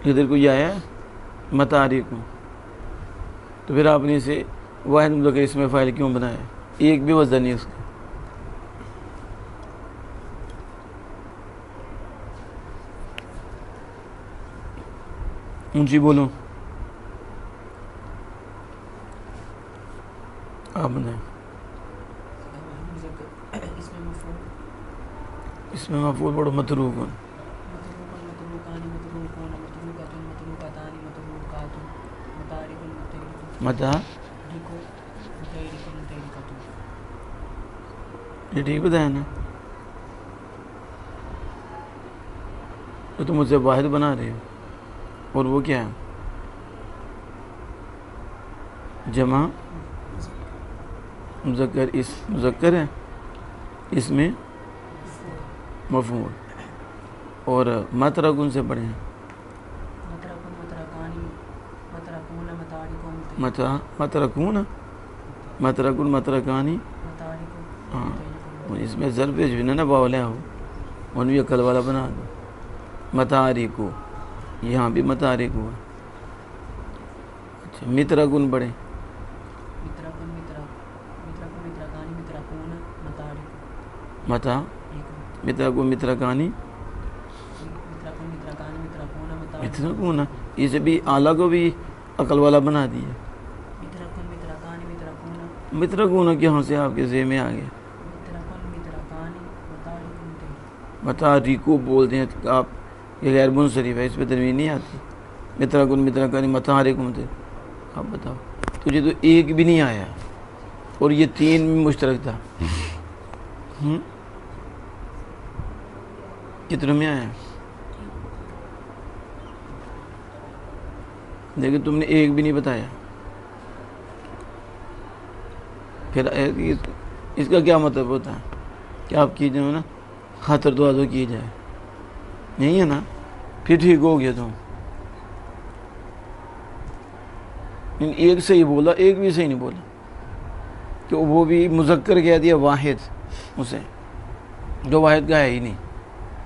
ادھر کو یہ آیا متاریکم، تو پھر آپ نے اسے واحد مذکر اسم فاعل کیوں بنایا؟ ایک بھی وزن نہیں اس کا. اونچی بولو آپ نے. اس میں مفعول پڑھو متروکن. متا یہ ٹھیک بتایا نا؟ تو تم اسے واحد بنا رہے ہو، اور وہ کیا ہے؟ جمع مذکر، اس مذکر ہے اس میں مفعول، اور مترکن سے پڑھیں. مترکون مترکن مترکانی. ہاں اس میں ضرب جو ہے نا باولیا ہو ان بھی عقل والا بنا دو. متاریکو، یہاں بھی متاریکو ہے. اچھا مترکن پڑھیں. متا مترکن مترکانی مترکون، اسے بھی اعلیٰ کو بھی عقل والا بنا دیا. مترکون کہاں سے آپ کے ذہن میں آ گیا؟ متاریکو بولتے ہیں آپ، یہ غیر منصرف ہے، اس پہ تنوین نہیں آتی. مترکن مترکانی متاریکم تھے. آپ بتاؤ، تجھے تو ایک بھی نہیں آیا اور یہ تین میں مشترک تھا. کتنے میں آیا؟ لیکن تم نے ایک بھی نہیں بتایا. پھر اس کا کیا مطلب ہوتا ہے کہ آپ کی جو ہے نا خاطر دعا تو کی جائے، نہیں ہے نا؟ پھر ٹھیک ہو گیا. تم ایک صحیح بولا، ایک بھی صحیح نہیں بولا، کہ وہ بھی مذکر کہہ دیا واحد اسے، جو واحد کا ہے ہی نہیں،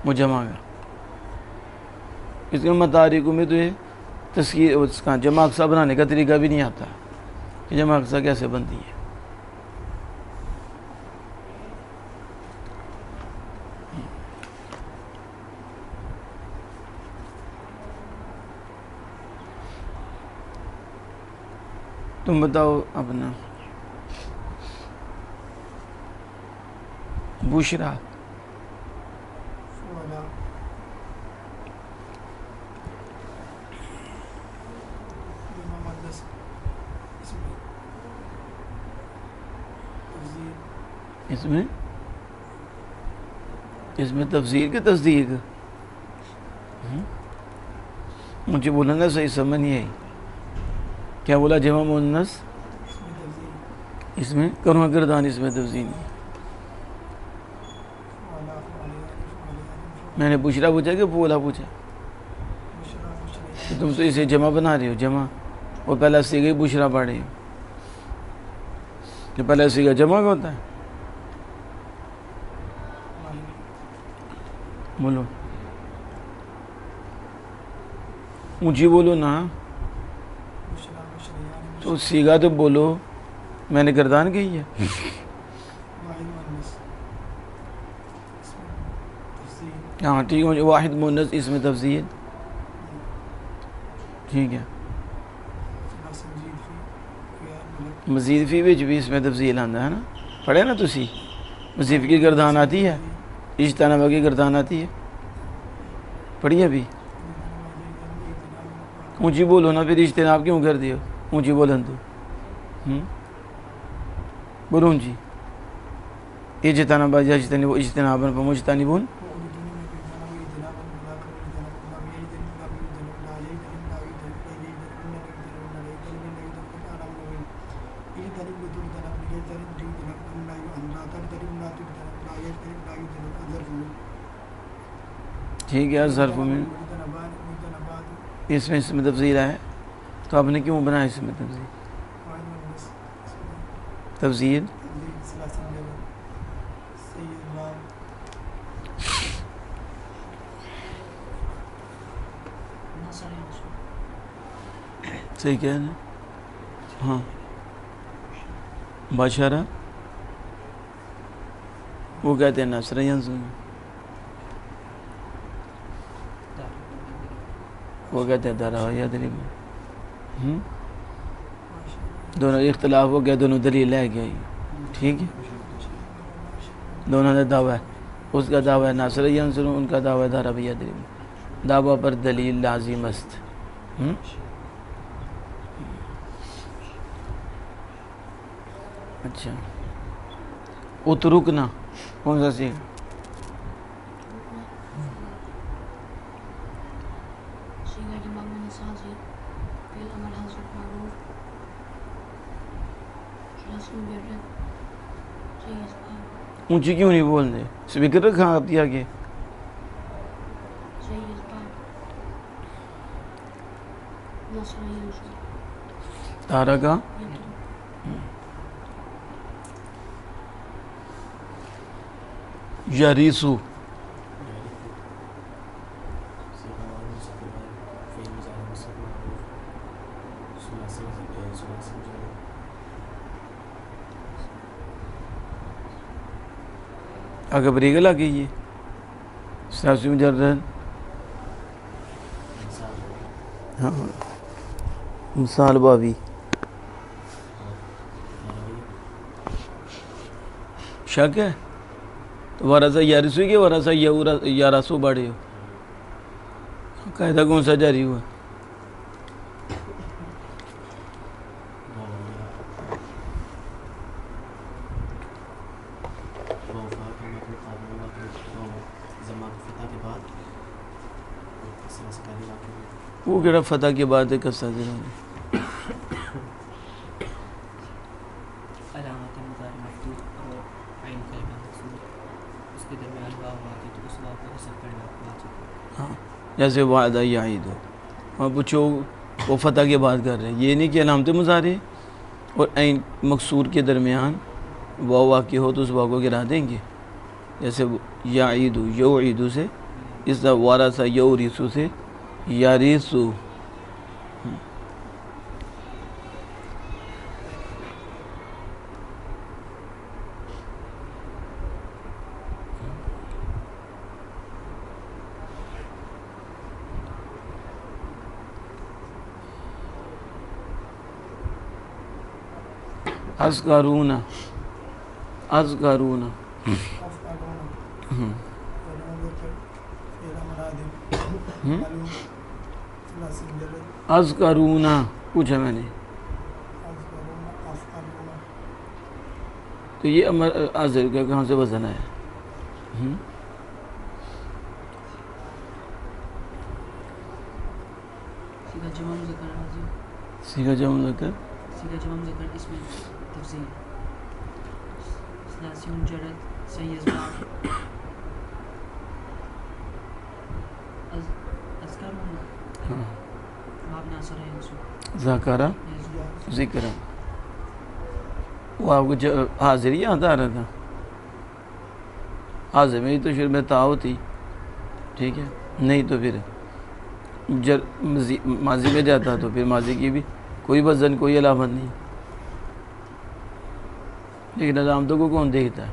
مجمع کا. اس کے متاریکوں میں تو یہ تذکیر اس کا جمع اقصا بنانے کا طریقہ بھی نہیں آتا کہ جمع اقصا کیسے بنتی ہے. تم بتاؤ اپنا. بشرا اس میں تفسیر کی تصدیق. مجھے بولا نا صحیح سمجھ نہیں آئی. کیا بولا؟ جمع مؤنث اس میں کروں گردان، اس میں تفصیل. میں نے بشرا پوچھا کہ بولا پوچھا؟ تم تو اسے جمع بنا رہے ہو، جمع، اور پہلا سیگا بشرا پڑھ رہے ہو. کہ پہلا سیگا جمع کا ہوتا ہے. بولو اونچی بولو نا. تو سیگا تو بولو، میں نے گردان کہی ہے. ہاں ٹھیک ہے، واحد مؤنث اس میں تفصیل. ٹھیک ہے. مزید فی بھی اس میں تفصیل آتا ہے نا. پڑھے نا تسی؟ مزید کی گردان آتی ہے، اجتناب کی گردان آتی ہے. پڑھی ابھی؟ اونچی بولو نا. پھر اجتناب کیوں کر دیو؟ اونچی بولن تو بولو اونچی. اجتنابا فمجتنبون. ٹھیک ہے. ظرف میں اس میں تفصیل ہے، تو آپ نے کیوں بنایا اس میں تفصیل؟ تفصیل صحیح کہہ رہے ہیں. ہاں بشرا وہ کہتے ہیں نصر ینصر، وہ کہتے ہیں درا یدرب. دونوں اختلاف ہو گیا، دونوں دلیل ہے گیا. ٹھیک ہے، دونوں نے دعویٰ ہے. اس کا دعویٰ ہے نصر ینصر، ان کا دعویٰ ہے درب یدرب. دعویٰ پر دلیل لازم است. اچھا اترکنا کون سا سیکھ؟ اونچی کیوں نہیں بول رہے؟ اسپیکر رکھا آپ دیا کہ تارا کا یریسو اگر بریگا لگے یہ سلاسی مجرد. ہاں مثال بابی شک ہے تو ورثہ یارسو کے ورثہ یارسو بڑھے ہو. قاعدہ کون سا جاری ہوا؟ وہ کہڑا فتح کے بعد ہے کسا ذرا جیسے وعدہ یعید ہو. وہاں پوچھو وہ فتح کے بعد کر رہے ہیں، یہ نہیں کہ علامت مضارع اور عین مکسور کے درمیان واو واقع ہو تو اس واو کو گرا دیں گے. جیسے یعیدو یوعیدو سے، اس طرح وارثہ یوریثو سے یاریثو. ازکارون ازکارون ازکارون پوچھا میں نے تو یہ ازر کا کہاں سے وزن ہے؟ سیگا جمع مذکر اس میں تفصیل ثلاثی مجرد سیز باب اذکر باب ناصر ینصر ذاکرہ ذکر. وہ آپ کو حاضر ہی یاد آ رہا تھا. حاضر میں تو شروع میں تا ہوتی، ٹھیک ہے، نہیں تو پھر ماضی میں جاتا تو پھر ماضی کی بھی کوئی وزن کوئی علامت نہیں. لیکن علامتوں کو کون دیکھتا ہے؟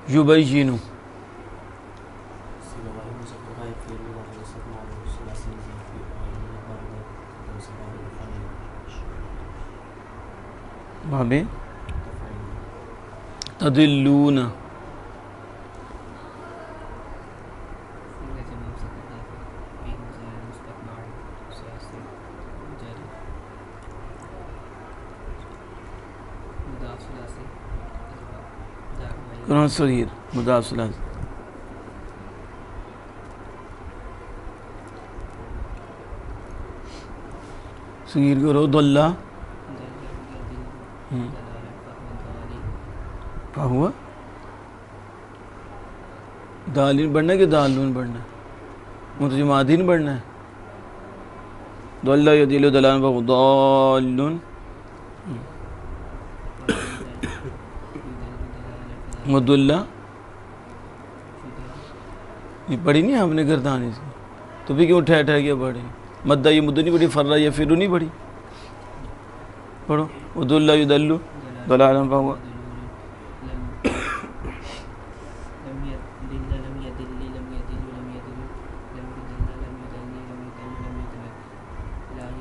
یبینو وہاں پہ تدلون قرآن صغیر مضاف ثلاثی. صغیر کرو دلہ کیا ہوا؟ دالین پڑھنا ہے کہ دالون پڑھنا ہے؟ متجمعاتین پڑھنا ہے. دلہ یدل دلان فضالون مدلہ یہ پڑھی نہیں آپ نے گردان اس کی؟ تو بھی کیوں ٹھہر ٹھہر کے پڑھی؟ مدہ یہ مدو نہیں پڑھی، فرہ یا فرو نہیں پڑھی؟ پڑھو ادو اللہ یدلو دلالم فہو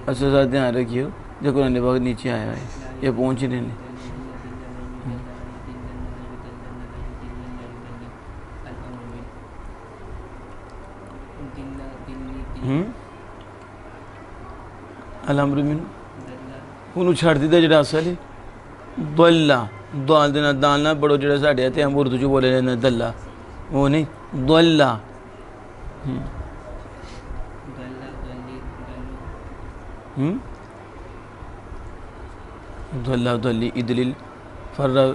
اچھا ساتھ دھیان رکھیے جو قرآن پاک نیچے آیا ہے یہ پہنچ نہیں الامر من انہوں چھڑ دیتا جڑا اصل ہے دلہ دال دینا دال نہ پڑھو جڑا ساڑھے آتے ہم اردو جو بولے لینا دلہ وہ نہیں دلہ دلہ دلی ادلل فرہ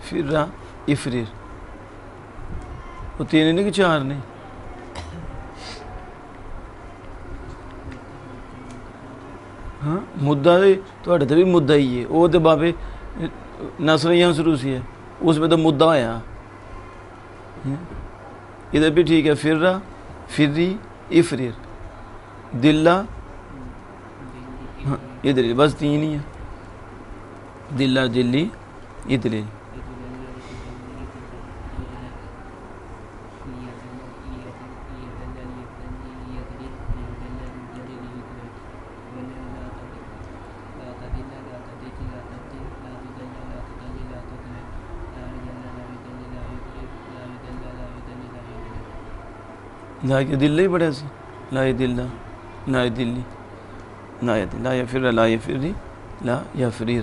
فرہ افرر وہ تین نہیں کہ چار نہیں ہاں مدعا تو بھی مدعا ہی ہے وہ تو بابے نصر ینصرو سی ہے اس میں تو مدعا ہویا ادھر بھی ٹھیک ہے فرہ فری افرر دلہ ادھر بس تین ہی ہے دلہ دلی ادلل لا دلہ ہی پڑھا سی لا دلہ لا دلی لا یفر لا یفری لا یفریر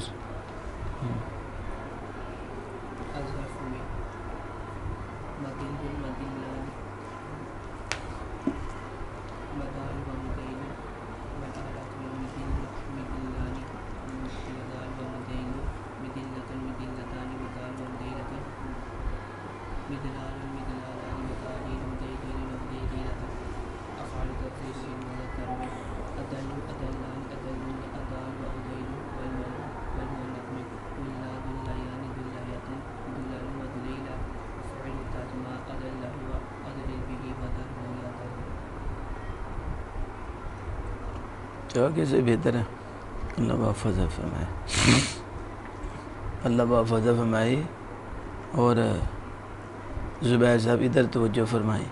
چاہو کیسے بہتر ہے اللہ بحفظ فرمائے اللہ بحفظ فرمائے اور زبیر صاحب ادھر توجہ فرمائے